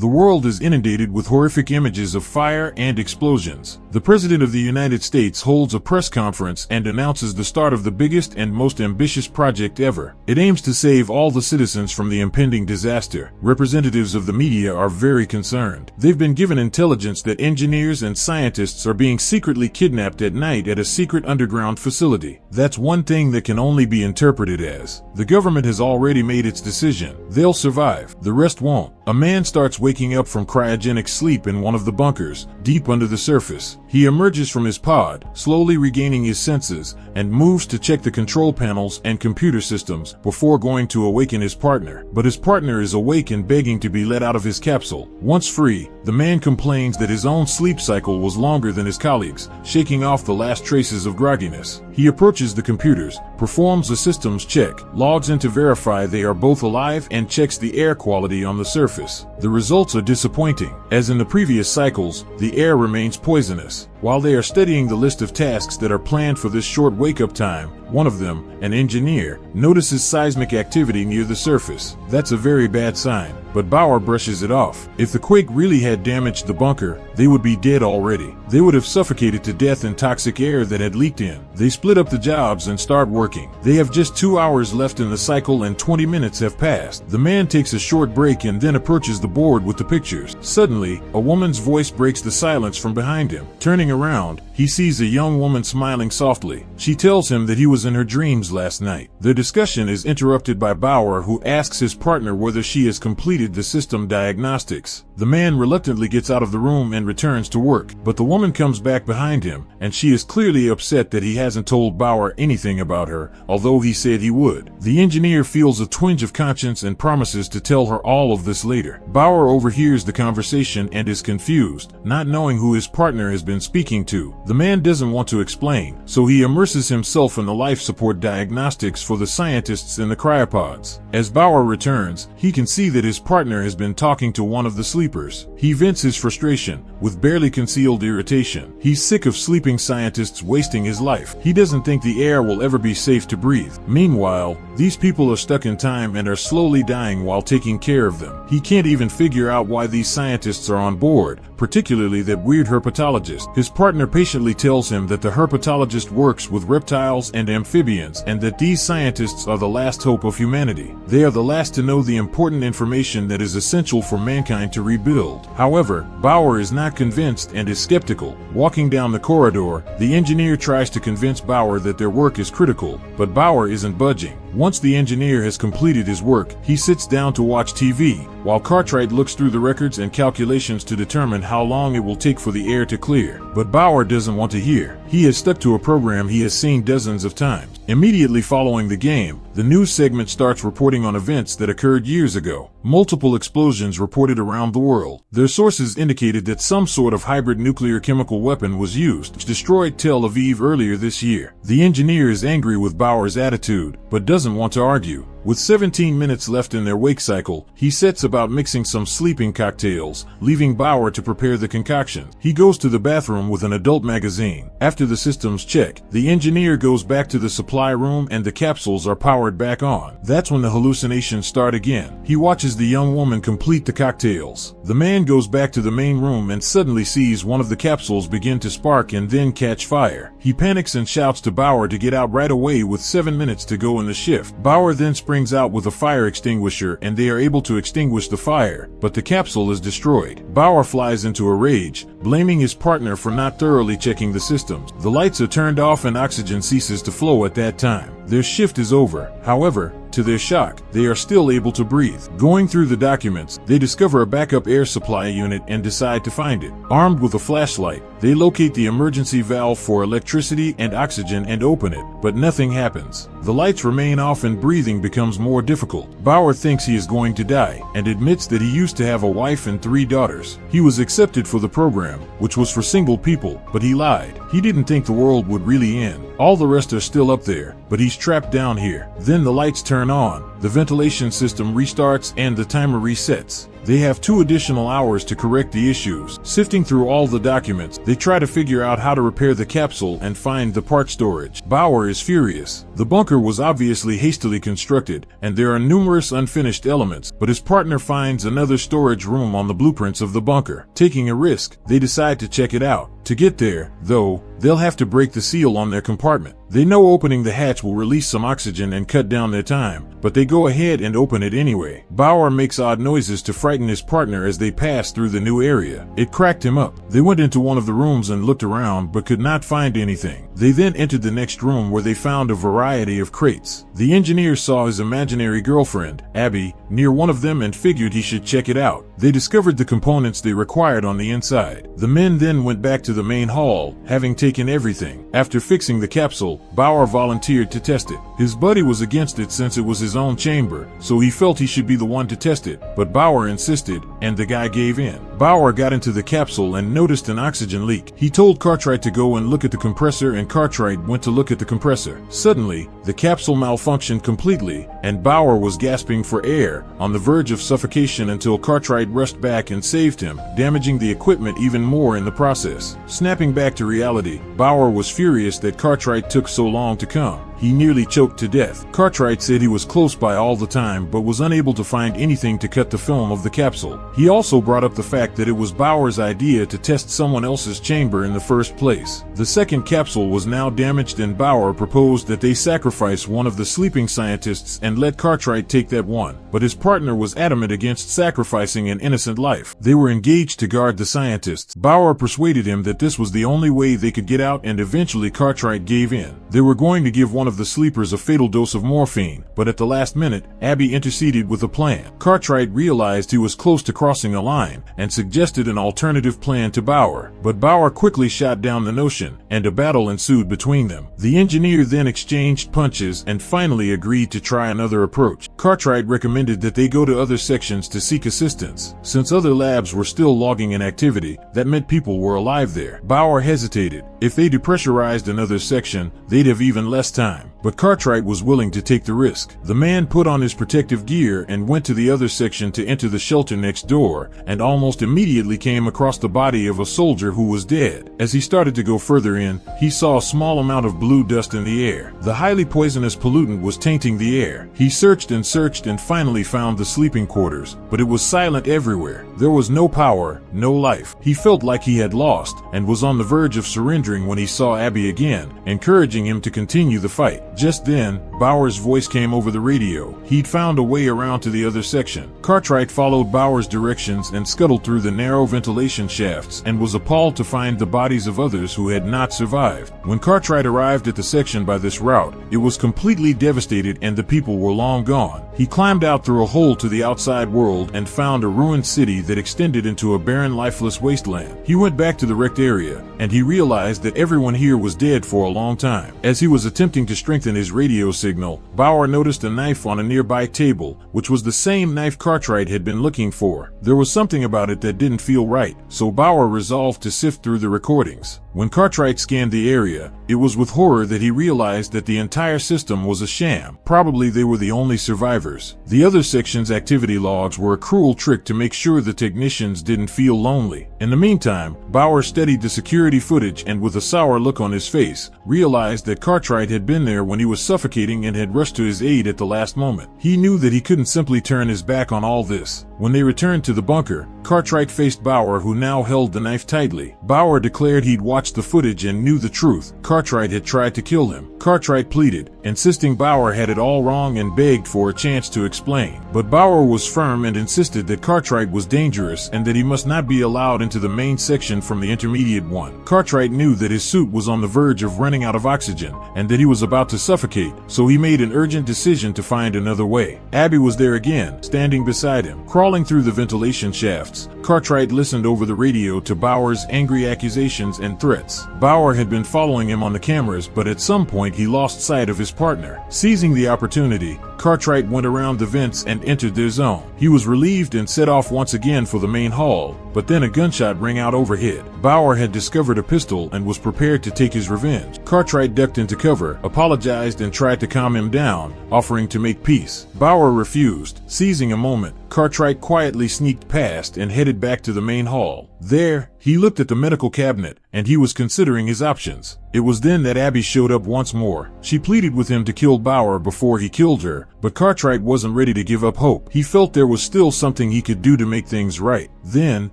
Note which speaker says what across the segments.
Speaker 1: the world is inundated with horrific images of fire and explosions. The President of the United States holds a press conference and announces the start of the biggest and most ambitious project ever. It aims to save all the citizens from the impending disaster. Representatives of the media are very concerned. They've been given intelligence that engineers and scientists are being secretly kidnapped at night at a secret underground facility. That's one thing that can only be interpreted as, the government has already made its decision. They'll survive. The rest won't. A man starts waking up from cryogenic sleep in one of the bunkers, deep under the surface. He emerges from his pod, slowly regaining his senses, and moves to check the control panels and computer systems before going to awaken his partner. But his partner is awake and begging to be let out of his capsule. Once free, the man complains that his own sleep cycle was longer than his colleagues, shaking off the last traces of grogginess. He approaches the computers, performs a systems check, logs in to verify they are both alive, and checks the air quality on the surface. The results are disappointing. As in the previous cycles, the air remains poisonous. While they are studying the list of tasks that are planned for this short wake-up time, one of them, an engineer, notices seismic activity near the surface. That's a very bad sign, but Bauer brushes it off. If the quake really had damaged the bunker, they would be dead already. They would have suffocated to death in toxic air that had leaked in. They split up the jobs and start working. They have just 2 hours left in the cycle and 20 minutes have passed. The man takes a short break and then approaches the board with the pictures. Suddenly, a woman's voice breaks the silence from behind him. Turning around, he sees a young woman smiling softly. She tells him that he was in her dreams last night. Their discussion is interrupted by Bauer, who asks his partner whether she has completed the system diagnostics. The man reluctantly gets out of the room and returns to work, but the woman comes back behind him, and she is clearly upset that he hasn't told Bauer anything about her, although he said he would. The engineer feels a twinge of conscience and promises to tell her all of this later. Bauer overhears the conversation and is confused, not knowing who his partner has been speaking to. The man doesn't want to explain, so he immerses himself in the life support diagnostics for the scientists in the cryopods. As Bauer returns, he can see that his partner has been talking to one of the sleepers. He vents his frustration, with barely concealed irritation. He's sick of sleeping scientists wasting his life. He doesn't think the air will ever be safe to breathe. Meanwhile, these people are stuck in time and are slowly dying while taking care of them. He can't even figure out why these scientists are on board, particularly that weird herpetologist. His partner patiently tells him that the herpetologist works with reptiles and amphibians and that these scientists are the last hope of humanity. They are the last to know the important information that is essential for mankind to rebuild. However, Bauer is not convinced and is skeptical. Walking down the corridor, the engineer tries to convince Bauer that their work is critical, but Bauer isn't budging. Once the engineer has completed his work, he sits down to watch TV, while Cartwright looks through the records and calculations to determine how long it will take for the air to clear. But Bauer doesn't want to hear. He has stuck to a program he has seen dozens of times. Immediately following the game, the news segment starts reporting on events that occurred years ago. Multiple explosions reported around the world. Their sources indicated that some sort of hybrid nuclear chemical weapon was used, which destroyed Tel Aviv earlier this year. The engineer is angry with Bauer's attitude, but doesn't want to argue. With 17 minutes left in their wake cycle, he sets about mixing some sleeping cocktails, leaving Bauer to prepare the concoction. He goes to the bathroom with an adult magazine. After the systems check, the engineer goes back to the supply room and the capsules are powered back on. That's when the hallucinations start again. He watches the young woman complete the cocktails. The man goes back to the main room and suddenly sees one of the capsules begin to spark and then catch fire. He panics and shouts to Bauer to get out right away with 7 minutes to go in the shift. Bauer then springs out with a fire extinguisher and they are able to extinguish the fire, but the capsule is destroyed. Bauer flies into a rage, blaming his partner for not thoroughly checking the systems. The lights are turned off and oxygen ceases to flow at that time. Their shift is over. However, to their shock, they are still able to breathe. Going through the documents, they discover a backup air supply unit and decide to find it. Armed with a flashlight, they locate the emergency valve for electricity and oxygen and open it, but nothing happens. The lights remain off and breathing becomes more difficult. Bauer thinks he is going to die and admits that he used to have a wife and 3 daughters. He was accepted for the program, which was for single people, but he lied. He didn't think the world would really end. All the rest are still up there, but he's trapped down here. Then the lights turn on, the ventilation system restarts and the timer resets. They have 2 additional hours to correct the issues. Sifting through all the documents, they try to figure out how to repair the capsule and find the part storage. Bauer is furious. The bunker was obviously hastily constructed, and there are numerous unfinished elements, but his partner finds another storage room on the blueprints of the bunker. Taking a risk, they decide to check it out. To get there, though, they'll have to break the seal on their compartment. They know opening the hatch will release some oxygen and cut down their time, but they go ahead and open it anyway. Bauer makes odd noises to frighten his partner as they pass through the new area. It cracked him up. They went into one of the rooms and looked around but could not find anything. They then entered the next room where they found a variety of crates. The engineer saw his imaginary girlfriend, Abby, near one of them and figured he should check it out. They discovered the components they required on the inside. The men then went back to the main hall, having taken everything. After fixing the capsule, Bauer volunteered to test it. His buddy was against it since it was his own chamber, so he felt he should be the one to test it, but Bauer insisted, and the guy gave in. Bauer got into the capsule and noticed an oxygen leak. He told Cartwright to go and look at the compressor, and Cartwright went to look at the compressor. Suddenly, the capsule malfunctioned completely, and Bauer was gasping for air, on the verge of suffocation until Cartwright rushed back and saved him, damaging the equipment even more in the process. Snapping back to reality, Bauer was furious that Cartwright took so long to come. He nearly choked to death. Cartwright said he was close by all the time but was unable to find anything to cut the film of the capsule. He also brought up the fact that it was Bauer's idea to test someone else's chamber in the first place. The second capsule was now damaged, and Bauer proposed that they sacrifice one of the sleeping scientists and let Cartwright take that one, but his partner was adamant against sacrificing an innocent life. They were engaged to guard the scientists. Bauer persuaded him that this was the only way they could get out, and eventually Cartwright gave in. They were going to give one of the sleepers a fatal dose of morphine, but at the last minute, Abby interceded with a plan. Cartwright realized he was close to crossing a line and suggested an alternative plan to Bauer, but Bauer quickly shot down the notion, and a battle ensued between them. The engineer then exchanged punches and finally agreed to try another approach. Cartwright recommended that they go to other sections to seek assistance. Since other labs were still logging an activity, that meant people were alive there. Bauer hesitated. If they depressurized another section, they'd have even less time. But Cartwright was willing to take the risk. The man put on his protective gear and went to the other section to enter the shelter next door, and almost immediately came across the body of a soldier who was dead. As he started to go further in, he saw a small amount of blue dust in the air. The highly poisonous pollutant was tainting the air. He searched and finally found the sleeping quarters, but it was silent everywhere. There was no power, no life. He felt like he had lost, and was on the verge of surrendering when he saw Abby again, encouraging him to continue the fight. Just then, Bauer's voice came over the radio. He'd found a way around to the other section. Cartwright followed Bauer's directions and scuttled through the narrow ventilation shafts, and was appalled to find the bodies of others who had not survived. When Cartwright arrived at the section by this route, it was completely devastated and the people were long gone. He climbed out through a hole to the outside world and found a ruined city that extended into a barren, lifeless wasteland. He went back to the wrecked area, and he realized that everyone here was dead for a long time. As he was attempting to strengthen his radio signal, Bauer noticed a knife on a nearby table, which was the same knife Cartwright had been looking for. There was something about it that didn't feel right, so Bauer resolved to sift through the recordings. When Cartwright scanned the area, it was with horror that he realized that the entire system was a sham. Probably they were the only survivors. The other section's activity logs were a cruel trick to make sure the technicians didn't feel lonely. In the meantime, Bauer studied the security footage and, with a sour look on his face, realized that Cartwright had been there when he was suffocating and had rushed to his aid at the last moment. He knew that he couldn't simply turn his back on all this. When they returned to the bunker, Cartwright faced Bauer, who now held the knife tightly. Bauer declared he'd watched the footage and knew the truth. Cartwright had tried to kill him. Cartwright pleaded, insisting Bauer had it all wrong, and begged for a chance to explain. But Bauer was firm and insisted that Cartwright was dangerous and that he must not be allowed into the main section from the intermediate one. Cartwright knew that his suit was on the verge of running out of oxygen and that he was about to suffocate, so he made an urgent decision to find another way. Abby was there again, standing beside him. Crawling through the ventilation shafts, Cartwright listened over the radio to Bauer's angry accusations and threats. Bauer had been following him on the cameras, but at some point he lost sight of his partner. Seizing the opportunity, Cartwright went around the vents and entered their zone. He was relieved and set off once again for the main hall, but then a gunshot rang out overhead. Bauer had discovered a pistol and was prepared to take his revenge. Cartwright ducked into cover, apologized, and tried to calm him down, offering to make peace. Bauer refused. Seizing a moment, Cartwright quietly sneaked past and headed back to the main hall. There, he looked at the medical cabinet, and he was considering his options. It was then that Abby showed up once more. She pleaded with him to kill Bauer before he killed her, but Cartwright wasn't ready to give up hope. He felt there was still something he could do to make things right. Then,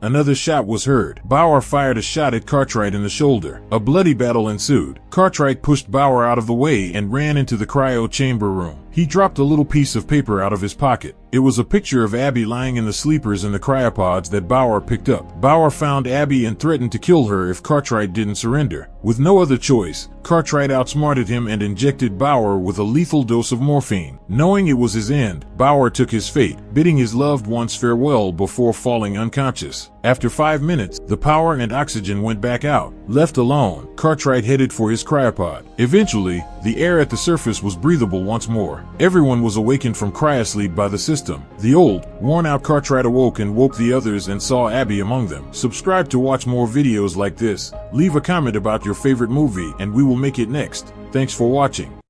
Speaker 1: another shot was heard. Bauer fired a shot at Cartwright in the shoulder. A bloody battle ensued. Cartwright pushed Bauer out of the way and ran into the cryo chamber room. He dropped a little piece of paper out of his pocket. It was a picture of Abby lying in the sleepers in the cryopods that Bauer picked up. Bauer found Abby and threatened to kill her if Cartwright didn't surrender. With no other choice, Cartwright outsmarted him and injected Bauer with a lethal dose of morphine. Knowing it was his end, Bauer took his fate, bidding his loved ones farewell before falling unconscious. After 5 minutes, the power and oxygen went back out. Left alone, Cartwright headed for his cryopod. Eventually, the air at the surface was breathable once more. Everyone was awakened from cryosleep by the system. The old, worn-out Cartwright awoke and woke the others and saw Abby among them. Subscribe to watch more videos like this. Leave a comment about your favorite movie and we will make it next. Thanks for watching.